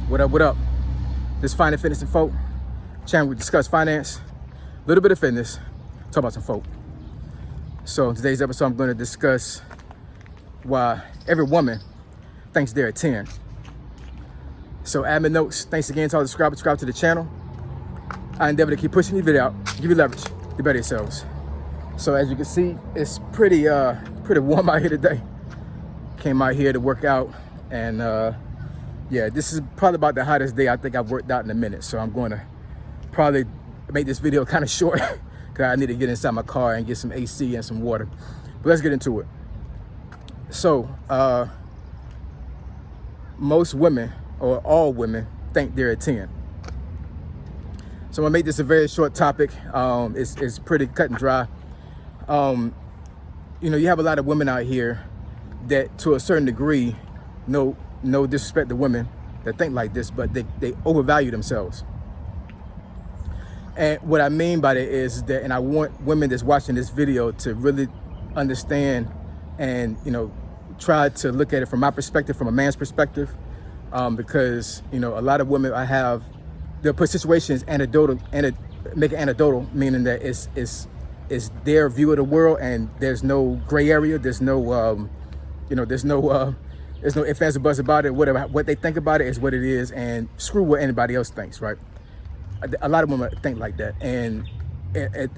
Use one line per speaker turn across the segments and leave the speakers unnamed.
What up, what up? This is Finance, Fitness, and Folk. Channel we discuss finance, a little bit of fitness, talk about some folk. So in today's episode, I'm going to discuss why every woman thinks they're a 10. So admin notes, thanks again to all the subscribe to the channel. I endeavor to keep pushing the video out, give you leverage to better yourselves. So as you can see, it's pretty warm out here today. Came out here to work out, and yeah, this is probably about the hottest day I think I've worked out in a minute. So I'm going to probably make this video kind of short because I need to get inside my car and get some AC and some water. But let's get into it. So most women, or all women, think they're a 10. So I'm gonna make this a very short topic. It's pretty cut and dry. You know, you have a lot of women out here that, to a certain degree, no disrespect to women that think like this, but they overvalue themselves. And what I mean by that is that, and I want women that's watching this video to really understand and, you know, try to look at it from my perspective, from a man's perspective, because, you know, a lot of women they'll put situations make it anecdotal, meaning that it's their view of the world and there's no gray area, there's no there's no ifs, ands, or buts about it. Whatever, what they think about it is what it is, and screw what anybody else thinks, right? A lot of women think like that, and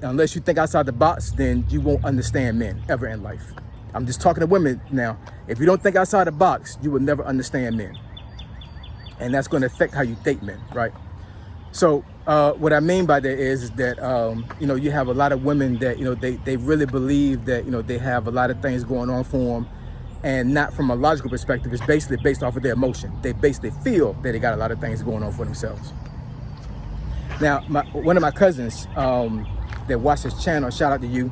unless you think outside the box, then you won't understand men ever in life. I'm just talking to women now. If you don't think outside the box, you will never understand men, and that's going to affect how you date men, right? So what I mean by that is that you know, you have a lot of women that, you know, they really believe that, you know, they have a lot of things going on for them, and not from a logical perspective. It's basically based off of their emotion. They basically feel that they got a lot of things going on for themselves. Now, one of my cousins that watched this channel, shout out to you,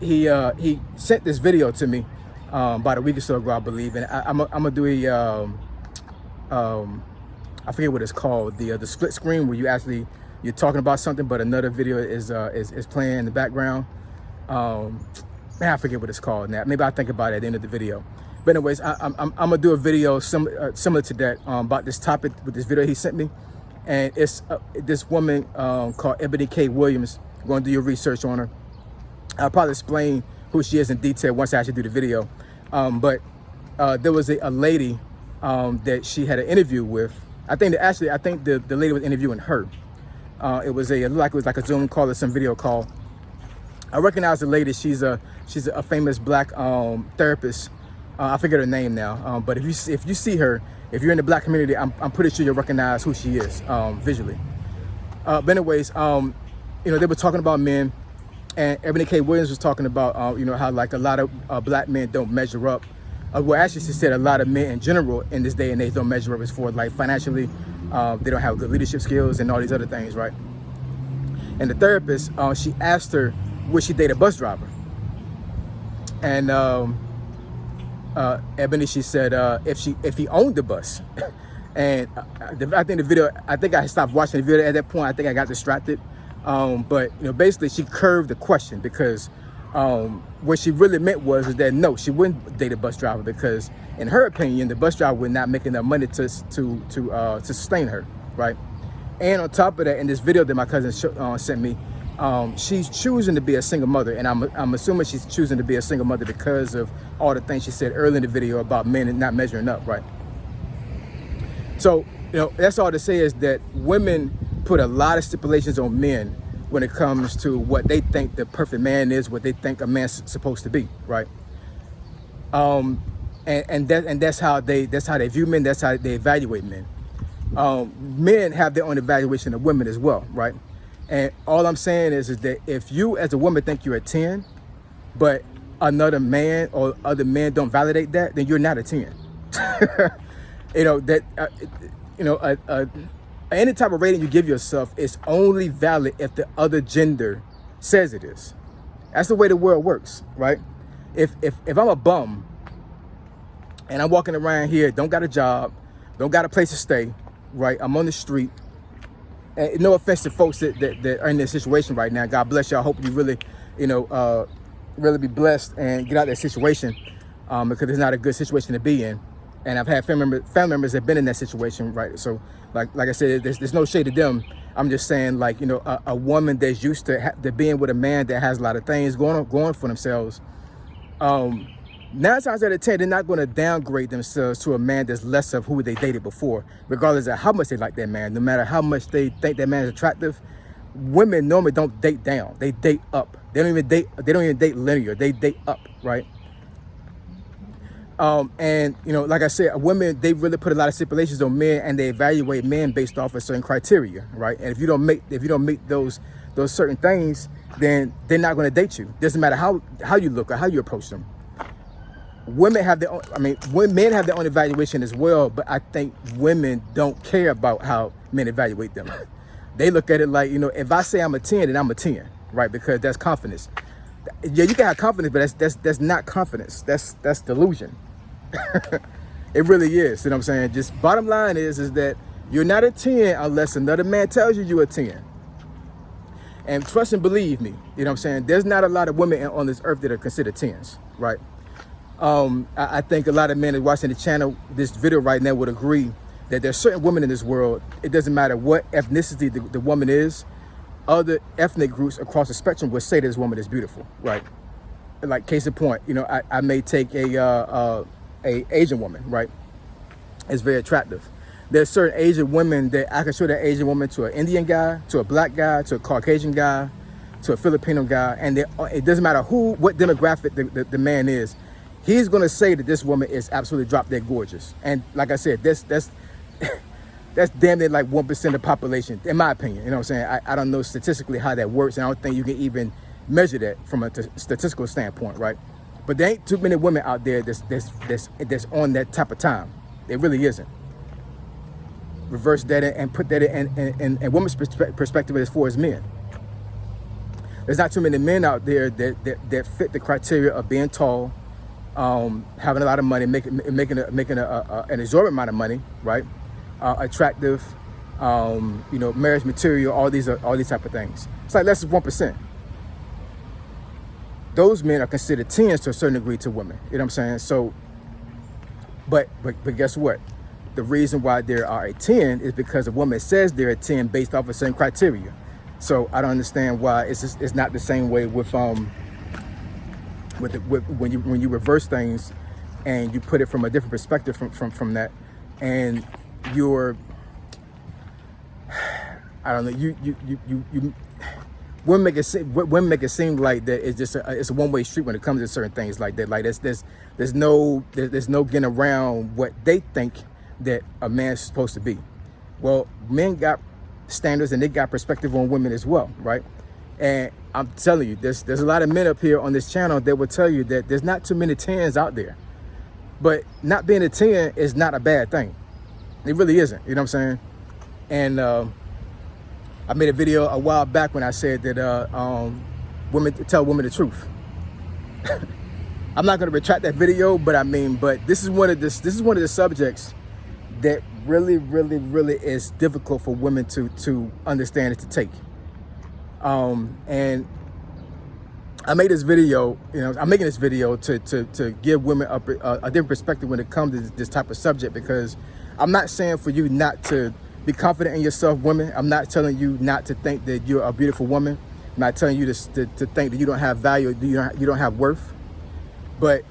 he sent this video to me about a week or so ago, I believe, and I'm gonna do I forget what it's called, the split screen, where you're talking about something, but another video is playing in the background. Man, I forget what it's called now. Maybe I'll think about it at the end of the video. But anyways, I'm gonna do a video similar to that about this topic with this video he sent me. And it's this woman called Ebony K. Williams. I'm gonna do your research on her. I'll probably explain who she is in detail once I actually do the video. But there was a lady that she had an interview with. I think the lady was interviewing her. It was like a Zoom call or some video call. I recognize the lady. She's a famous black therapist. I forget her name now. But if you see her, if you're in the black community, I'm pretty sure you'll recognize who she is visually. But anyways, you know, they were talking about men, and Ebony K. Williams was talking about you know, how like a lot of black men don't measure up. Well, actually, she said a lot of men in general in this day and age don't measure up as far as like financially. They don't have good leadership skills and all these other things, right? And the therapist, she asked her, would she date a bus driver? And Ebony, she said if he owned the bus. And I think the video, I think I stopped watching the video at that point. I think I got distracted. But you know, basically she curved the question, because what she really meant was that no, she wouldn't date a bus driver, because in her opinion, the bus driver would not make enough money to sustain her, right? And on top of that, in this video that my cousin sent me, she's choosing to be a single mother, and I'm assuming she's choosing to be a single mother because of all the things she said earlier in the video about men not measuring up, right? So, you know, that's all to say is that women put a lot of stipulations on men when it comes to what they think the perfect man is, what they think a man's supposed to be, right? And that's how they view men, that's how they evaluate men. Men have their own evaluation of women as well, right? And all I'm saying is that if you as a woman think you're a 10, but another man or other men don't validate that, then you're not a 10. You know, that, you know, any type of rating you give yourself is only valid if the other gender says it is. That's the way the world works, right? If I'm a bum and I'm walking around here, don't got a job, don't got a place to stay, right? I'm on the street. And no offense to folks that are in this situation right now. God bless you. I hope you really, you know, really be blessed and get out of that situation, because it's not a good situation to be in. And I've had family members that have been in that situation, right? So like I said, there's no shade to them. I'm just saying, like, you know, a woman that's used to being with a man that has a lot of things going for themselves, 9 times out of 10, they're not going to downgrade themselves to a man that's less of who they dated before, regardless of how much they like that man. No matter how much they think that man is attractive, women normally don't date down. They date up. They don't even date linear. They date up, right? And you know, like I said, women, they really put a lot of stipulations on men, and they evaluate men based off of certain criteria, right? And if you don't meet those certain things, then they're not going to date you. Doesn't matter how you look or how you approach them. Women have their own, men have their own evaluation as well, but I think women don't care about how men evaluate them. They look at it like, you know, if I say I'm a 10, then I'm a 10, right? Because that's confidence. Yeah, you can have confidence, but that's not confidence. That's delusion. It really is. You know what I'm saying? Just bottom line is that you're not a 10 unless another man tells you you're a 10. And trust and believe me, you know what I'm saying? There's not a lot of women on this earth that are considered 10s, right? I think a lot of men that watching the channel, this video right now, would agree that there's certain women in this world, it doesn't matter what ethnicity the woman is, other ethnic groups across the spectrum would say this woman is beautiful, right? Like, case in point, you know, I may take a Asian woman, right? It's very attractive. There's certain Asian women that I can show that Asian woman to an Indian guy, to a black guy, to a Caucasian guy, to a Filipino guy, and it doesn't matter what demographic the man is. He's gonna say that this woman is absolutely drop dead gorgeous. And like I said, that's damn near like 1% of the population, in my opinion. You know what I'm saying? I don't know statistically how that works, and I don't think you can even measure that from a statistical standpoint, right? But there ain't too many women out there that's on that type of time. There really isn't. Reverse that and put that in women's perspective as far as men. There's not too many men out there that fit the criteria of being tall, having a lot of money, making an exorbitant amount of money, right? Attractive, you know, marriage material, all these type of things. It's like less than 1%. Those men are considered 10s to a certain degree to women. You know what I'm saying? So, but guess what? The reason why there are a 10 is because a woman says they're a 10 based off of certain criteria. So I don't understand why it's not the same way with when you reverse things and you put it from a different perspective from that, and you're, I don't know, you women make it seem like that it's just it's a one-way street when it comes to certain things like that. Like there's no getting around what they think that a man's supposed to be. Well, men got standards and they got perspective on women as well, right? And I'm telling you, there's a lot of men up here on this channel that will tell you that there's not too many 10s out there. But not being a 10 is not a bad thing. It really isn't, you know what I'm saying? And I made a video a while back when I said that women tell women the truth. I'm not going to retract that video, but this is one of the subjects that really is difficult for women to understand and to take. And I made this video, you know, I'm making this video to give women a different perspective when it comes to this type of subject, because I'm not saying for you not to be confident in yourself, women. I'm not telling you not to think that you're a beautiful woman. I'm not telling you to think that you don't have value, you don't have worth. But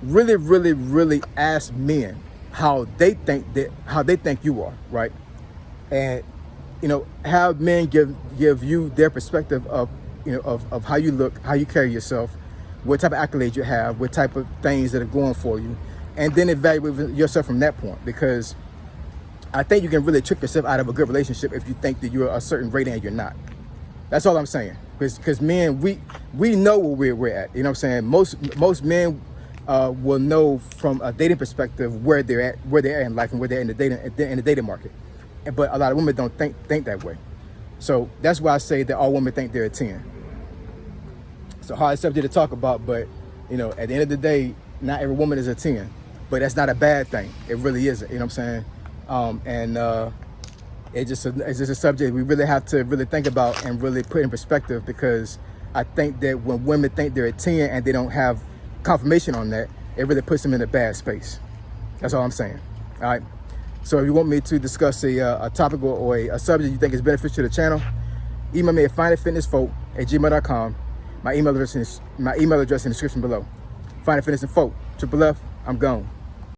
really ask men how they think you are, right? And you know, have men give you their perspective of, you know, of how you look, how you carry yourself, what type of accolades you have, what type of things that are going for you, and then evaluate yourself from that point. Because I think you can really trick yourself out of a good relationship if you think that you're a certain rating and you're not. That's all I'm saying. Because men, we know where we're at. You know what I'm saying? Most men will know from a dating perspective where they're at in life and where they're in the dating market. But a lot of women don't think that way. So that's why I say that all women think they're a 10. It's a hard subject to talk about, but you know, at the end of the day, not every woman is a 10. But that's not a bad thing. It really isn't. You know what I'm saying? It's just a subject we really have to really think about and really put in perspective, because I think that when women think they're a 10 and they don't have confirmation on that, it really puts them in a bad space. That's all I'm saying. All right. So if you want me to discuss a topic or a subject you think is beneficial to the channel, email me at finditfitnessfolk@gmail.com. My email address in the description below. Find It Fitness and Folk. Triple F. I'm gone.